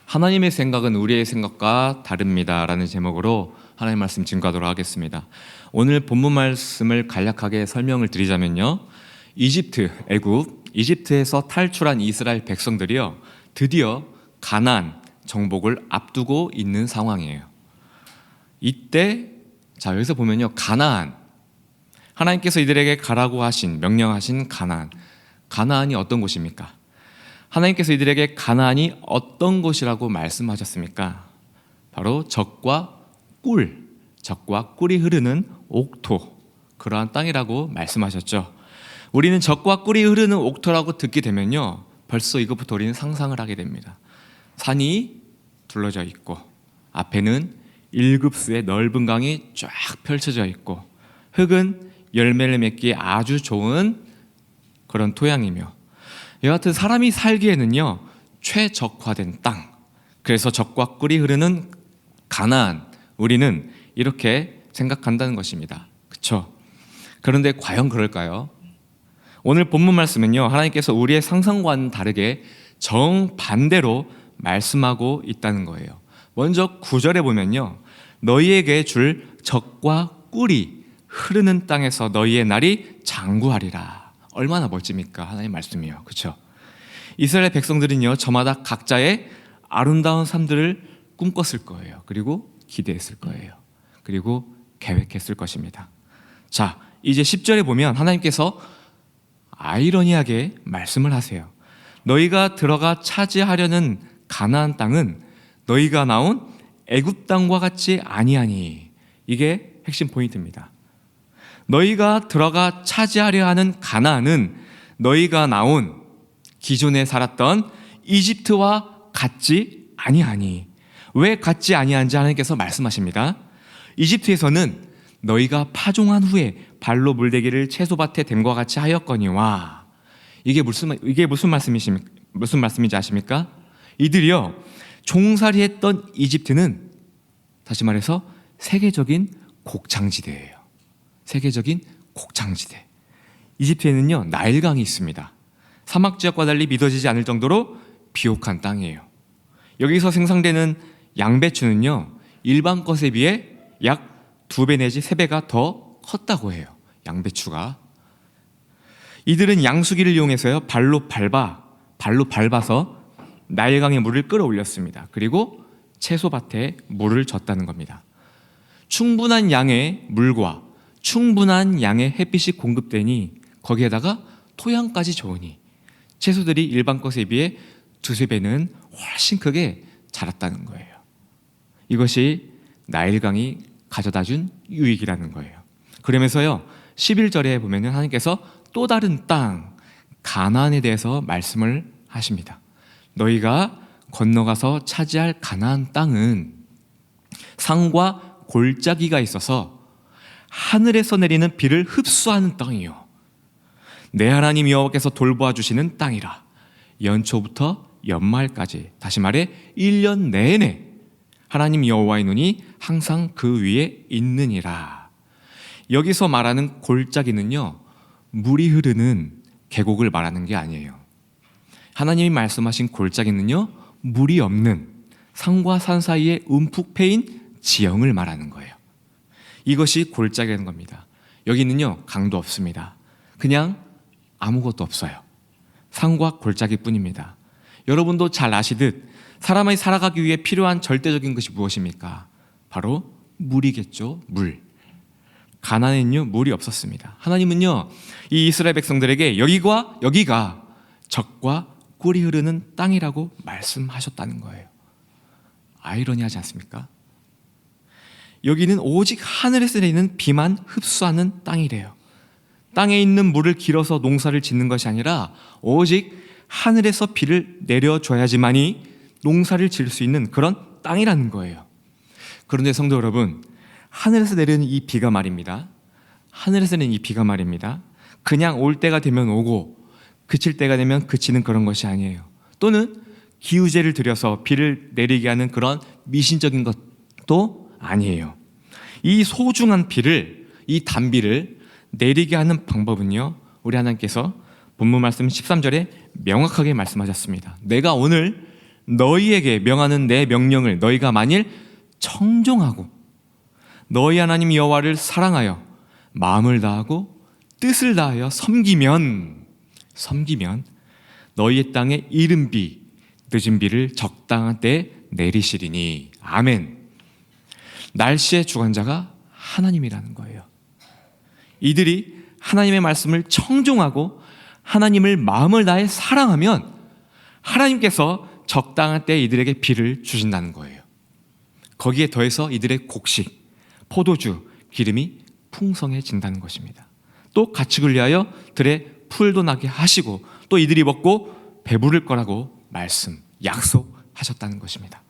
하나님의 생각은 우리의 생각과 다릅니다 라는 제목으로 하나님의 말씀 증거하도록 하겠습니다. 오늘 본문 말씀을 간략하게 설명을 드리자면요, 이집트에서 탈출한 이스라엘 백성들이요, 드디어 가나안 정복을 앞두고 있는 상황이에요. 이때 여기서 보면요, 가나안, 하나님께서 이들에게 가라고 명령하신 가나안이 어떤 곳입니까? 하나님께서 이들에게 가나안이 어떤 곳이라고 말씀하셨습니까? 바로 젖과 꿀이 흐르는 옥토, 그러한 땅이라고 말씀하셨죠. 우리는 젖과 꿀이 흐르는 옥토라고 듣게 되면요, 벌써 이것부터 우리는 상상을 하게 됩니다. 산이 둘러져 있고 앞에는 7수의 넓은 강이 쫙 펼쳐져 있고 흙은 열매를 맺기에 아주 좋은 그런 토양이며, 여하튼 사람이 살기에는요 최적화된 땅, 그래서 젖과 꿀이 흐르는 가나안, 우리는 이렇게 생각한다는 것입니다. 그렇죠? 그런데 과연 그럴까요? 오늘 본문 말씀은요, 하나님께서 우리의 상상과는 다르게 정반대로 말씀하고 있다는 거예요. 먼저 9절에 보면요, 너희에게 줄 젖과 꿀이 흐르는 땅에서 너희의 날이 장구하리라. 얼마나 멋집니까? 하나님의 말씀이요. 그렇죠? 이스라엘 백성들은요, 저마다 각자의 아름다운 삶들을 꿈꿨을 거예요. 그리고 기대했을 거예요. 그리고 계획했을 것입니다. 자, 이제 10절에 보면 하나님께서 아이러니하게 말씀을 하세요. 너희가 들어가 차지하려는 가나안 땅은 너희가 나온 애굽 땅과 같지 아니하니. 이게 핵심 포인트입니다. 너희가 들어가 차지하려 하는 가나안은 너희가 나온 기존에 살았던 이집트와 같지 아니하니. 왜 같지 아니한지 하나님께서 말씀하십니다. 이집트에서는 너희가 파종한 후에 발로 물대기를 채소밭에 댐과 같이 하였거니와. 이게 무슨 말씀인지 아십니까? 이들이요, 종살이했던 이집트는 다시 말해서 세계적인 곡창지대예요. 세계적인 곡창지대. 이집트에는요 나일강이 있습니다. 사막 지역과 달리 믿어지지 않을 정도로 비옥한 땅이에요. 여기서 생산되는 양배추는요 일반 것에 비해 약 2배 내지 3배가 더 컸다고 해요. 양배추가. 이들은 양수기를 이용해서요 발로 밟아서 나일강의 물을 끌어올렸습니다. 그리고 채소밭에 물을 줬다는 겁니다. 충분한 양의 물과 충분한 양의 햇빛이 공급되니 거기에다가 토양까지 좋으니 채소들이 일반 것에 비해 2~3배는 훨씬 크게 자랐다는 거예요. 이것이 나일강이 가져다준 유익이라는 거예요. 그러면서요 11절에 보면 하나님께서 또 다른 땅 가나안에 대해서 말씀을 하십니다. 너희가 건너가서 차지할 가나안 땅은 산과 골짜기가 있어서 하늘에서 내리는 비를 흡수하는 땅이요, 내 하나님 여호와께서 돌보아 주시는 땅이라. 연초부터 연말까지, 다시 말해 1년 내내 하나님 여호와의 눈이 항상 그 위에 있느니라. 여기서 말하는 골짜기는요 물이 흐르는 계곡을 말하는 게 아니에요. 하나님이 말씀하신 골짜기는요 물이 없는 산과 산 사이에 움푹 패인 지형을 말하는 거예요. 이것이 골짜기라는 겁니다. 여기는요 강도 없습니다. 그냥 아무것도 없어요. 산과 골짜기뿐입니다. 여러분도 잘 아시듯 사람이 살아가기 위해 필요한 절대적인 것이 무엇입니까? 바로 물이겠죠. 물. 가나안에는요 물이 없었습니다. 하나님은요 이 이스라엘 백성들에게 여기가 젖과 꿀이 흐르는 땅이라고 말씀하셨다는 거예요. 아이러니하지 않습니까? 여기는 오직 하늘에서 내리는 비만 흡수하는 땅이래요. 땅에 있는 물을 길어서 농사를 짓는 것이 아니라 오직 하늘에서 비를 내려줘야지만이 농사를 지을 수 있는 그런 땅이라는 거예요. 그런데 성도 여러분, 하늘에서 내리는 이 비가 말입니다. 그냥 올 때가 되면 오고 그칠 때가 되면 그치는 그런 것이 아니에요. 또는 기우제를 들여서 비를 내리게 하는 그런 미신적인 것도 아니에요. 이 소중한 비를, 이 단비를 내리게 하는 방법은요, 우리 하나님께서 본문 말씀 13절에 명확하게 말씀하셨습니다. 내가 오늘 너희에게 명하는 내 명령을 너희가 만일 청종하고 너희 하나님 여호와를 사랑하여 마음을 다하고 뜻을 다하여 섬기면 너희의 땅에 이른 비 늦은 비를 적당한 때에 내리시리니. 아멘. 날씨의 주관자가 하나님이라는 거예요. 이들이 하나님의 말씀을 청종하고 하나님을 마음을 다해 사랑하면 하나님께서 적당한 때에 이들에게 비를 주신다는 거예요. 거기에 더해서 이들의 곡식, 포도주, 기름이 풍성해진다는 것입니다. 또 가축을 위하여 들에 풀도 나게 하시고 또 이들이 먹고 배부를 거라고 약속하셨다는 것입니다.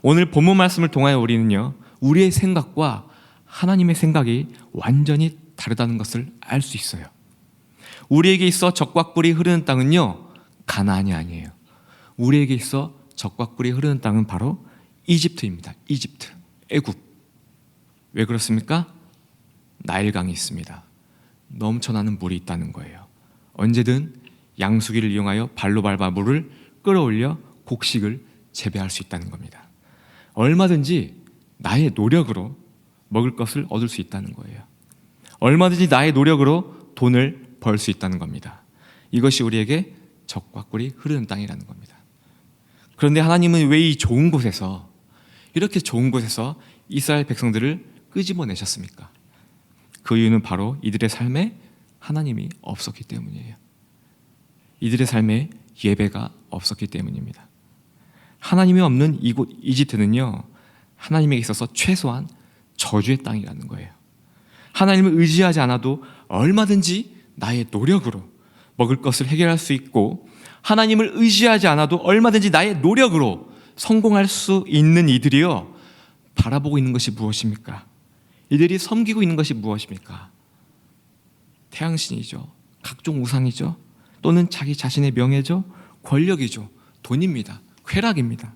오늘 본문 말씀을 통하여 우리는요, 우리의 생각과 하나님의 생각이 완전히 다르다는 것을 알 수 있어요. 우리에게 있어 적과 꿀이 흐르는 땅은요, 가나안이 아니에요. 우리에게 있어 적과 꿀이 흐르는 땅은 바로 이집트입니다. 이집트, 애굽. 왜 그렇습니까? 나일강이 있습니다. 넘쳐나는 물이 있다는 거예요. 언제든 양수기를 이용하여 발로 밟아 물을 끌어올려 곡식을 재배할 수 있다는 겁니다. 얼마든지 나의 노력으로 먹을 것을 얻을 수 있다는 거예요. 얼마든지 나의 노력으로 돈을 벌 수 있다는 겁니다. 이것이 우리에게 적과 꿀이 흐르는 땅이라는 겁니다. 그런데 하나님은 왜 이 좋은 곳에서, 이렇게 좋은 곳에서 이스라엘 백성들을 끄집어내셨습니까? 그 이유는 바로 이들의 삶에 하나님이 없었기 때문이에요. 이들의 삶에 예배가 없었기 때문입니다. 하나님이 없는 이곳 이집트는요, 하나님에게 있어서 최소한 저주의 땅이라는 거예요. 하나님을 의지하지 않아도 얼마든지 나의 노력으로 먹을 것을 해결할 수 있고, 하나님을 의지하지 않아도 얼마든지 나의 노력으로 성공할 수 있는 이들이요, 바라보고 있는 것이 무엇입니까? 이들이 섬기고 있는 것이 무엇입니까? 태양신이죠. 각종 우상이죠. 또는 자기 자신의 명예죠. 권력이죠. 돈입니다. 쾌락입니다.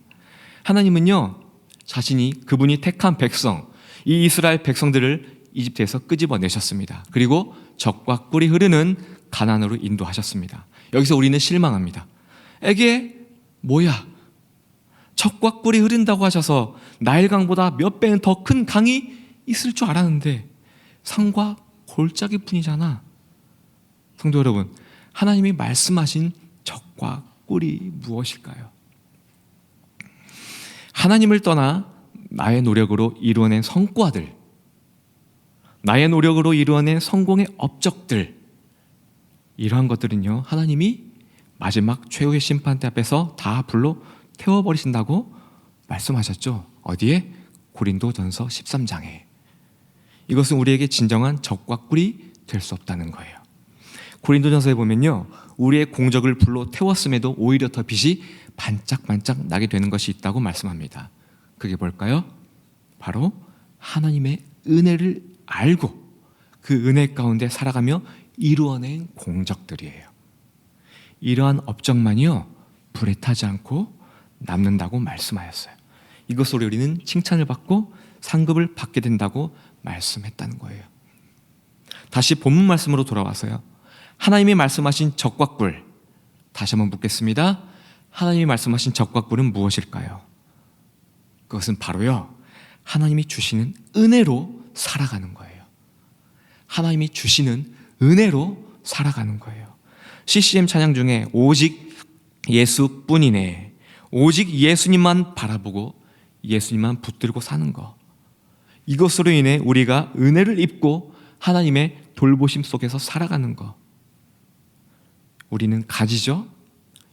하나님은요, 자신이 그분이 택한 백성, 이 이스라엘 백성들을 이집트에서 끄집어내셨습니다. 그리고 적과 꿀이 흐르는 가나안으로 인도하셨습니다. 여기서 우리는 실망합니다. 에게 뭐야? 적과 꿀이 흐른다고 하셔서 나일강보다 몇 배는 더 큰 강이 있을 줄 알았는데 산과 골짜기 뿐이잖아. 성도 여러분, 하나님이 말씀하신 적과 꿀이 무엇일까요? 하나님을 떠나 나의 노력으로 이루어낸 성과들, 나의 노력으로 이루어낸 성공의 업적들, 이러한 것들은요, 하나님이 마지막 최후의 심판대 앞에서 다 불로 태워버리신다고 말씀하셨죠. 어디에? 고린도전서 13장에. 이것은 우리에게 진정한 적과 꿀이 될 수 없다는 거예요. 고린도전서에 보면요, 우리의 공적을 불로 태웠음에도 오히려 더 빛이 반짝반짝 나게 되는 것이 있다고 말씀합니다. 그게 뭘까요? 바로 하나님의 은혜를 알고 그 은혜 가운데 살아가며 이루어낸 공적들이에요. 이러한 업적만이요, 불에 타지 않고 남는다고 말씀하였어요. 이것으로 우리는 칭찬을 받고 상급을 받게 된다고 말씀했다는 거예요. 다시 본문 말씀으로 돌아와서요, 하나님이 말씀하신 적과 꿀, 다시 한번 묻겠습니다. 하나님이 말씀하신 적과 꿀은 무엇일까요? 그것은 바로요, 하나님이 주시는 은혜로 살아가는 거예요. 하나님이 주시는 은혜로 살아가는 거예요. CCM 찬양 중에 오직 예수뿐이네, 오직 예수님만 바라보고 예수님만 붙들고 사는 것, 이것으로 인해 우리가 은혜를 입고 하나님의 돌보심 속에서 살아가는 것. 우리는 가지죠.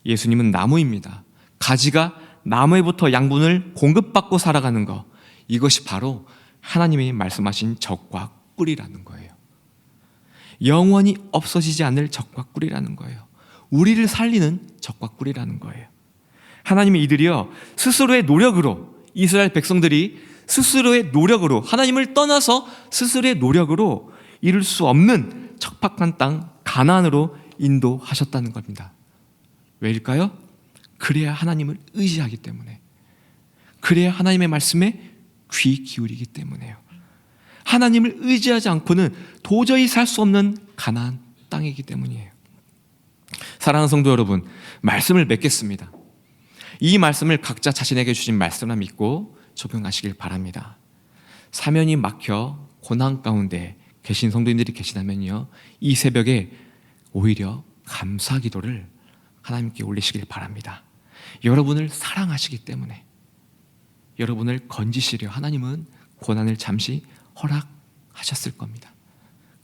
예수님은 나무입니다. 가지가 나무에부터 양분을 공급받고 살아가는 것, 이것이 바로 하나님이 말씀하신 적과 꿀이라는 거예요. 영원히 없어지지 않을 적과 꿀이라는 거예요. 우리를 살리는 적과 꿀이라는 거예요. 하나님의 이들이요, 스스로의 노력으로, 이스라엘 백성들이 스스로의 노력으로, 하나님을 떠나서 스스로의 노력으로 이룰 수 없는 척박한 땅 가나안으로 인도하셨다는 겁니다. 왜일까요? 그래야 하나님을 의지하기 때문에, 그래야 하나님의 말씀에 귀 기울이기 때문에요. 하나님을 의지하지 않고는 도저히 살 수 없는 가나안 땅이기 때문이에요. 사랑하는 성도 여러분, 말씀을 맺겠습니다. 이 말씀을 각자 자신에게 주신 말씀을 믿고 적용하시길 바랍니다. 사면이 막혀 고난 가운데 계신 성도님들이 계시다면요, 이 새벽에 오히려 감사 기도를 하나님께 올리시길 바랍니다. 여러분을 사랑하시기 때문에, 여러분을 건지시려 하나님은 고난을 잠시 허락하셨을 겁니다.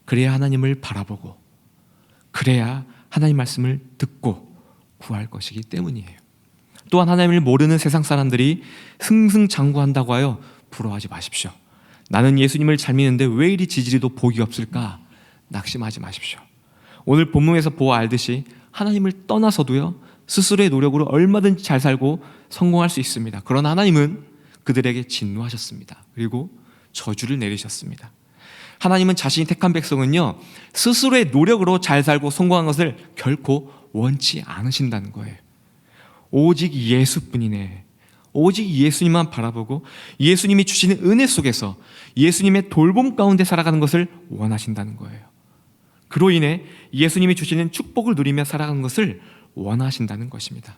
그래야 하나님을 바라보고, 그래야 하나님 말씀을 듣고 구할 것이기 때문이에요. 또한 하나님을 모르는 세상 사람들이 승승장구한다고 하여 부러워하지 마십시오. 나는 예수님을 잘 믿는데 왜 이리 지지리도 복이 없을까? 낙심하지 마십시오. 오늘 본문에서 보아 알듯이 하나님을 떠나서도요, 스스로의 노력으로 얼마든지 잘 살고 성공할 수 있습니다. 그러나 하나님은 그들에게 진노하셨습니다. 그리고 저주를 내리셨습니다. 하나님은 자신이 택한 백성은요, 스스로의 노력으로 잘 살고 성공한 것을 결코 원치 않으신다는 거예요. 오직 예수뿐이네. 오직 예수님만 바라보고 예수님이 주시는 은혜 속에서 예수님의 돌봄 가운데 살아가는 것을 원하신다는 거예요. 그로 인해 예수님이 주시는 축복을 누리며 살아가는 것을 원하신다는 것입니다.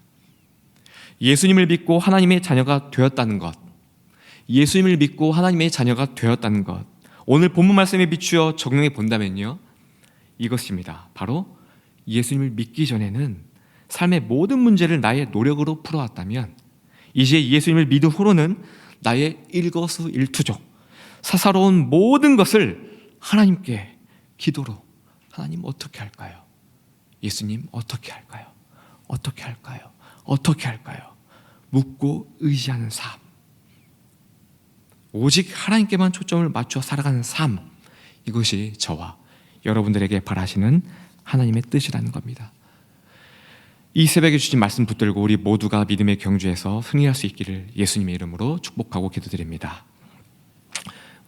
예수님을 믿고 하나님의 자녀가 되었다는 것, 예수님을 믿고 하나님의 자녀가 되었다는 것, 오늘 본문 말씀에 비추어 적용해 본다면요, 이것입니다. 바로 예수님을 믿기 전에는 삶의 모든 문제를 나의 노력으로 풀어왔다면, 이제 예수님을 믿은 후로는 나의 일거수일투족, 사사로운 모든 것을 하나님께 기도로, 하나님 어떻게 할까요? 예수님 어떻게 할까요? 어떻게 할까요? 어떻게 할까요? 묻고 의지하는 삶, 오직 하나님께만 초점을 맞춰 살아가는 삶, 이것이 저와 여러분들에게 바라시는 하나님의 뜻이라는 겁니다. 이 새벽에 주신 말씀 붙들고 우리 모두가 믿음의 경주에서 승리할 수 있기를 예수님의 이름으로 축복하고 기도드립니다.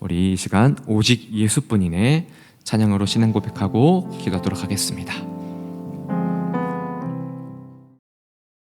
우리 이 시간 오직 예수뿐이네 찬양으로 신앙 고백하고 기도하도록 하겠습니다.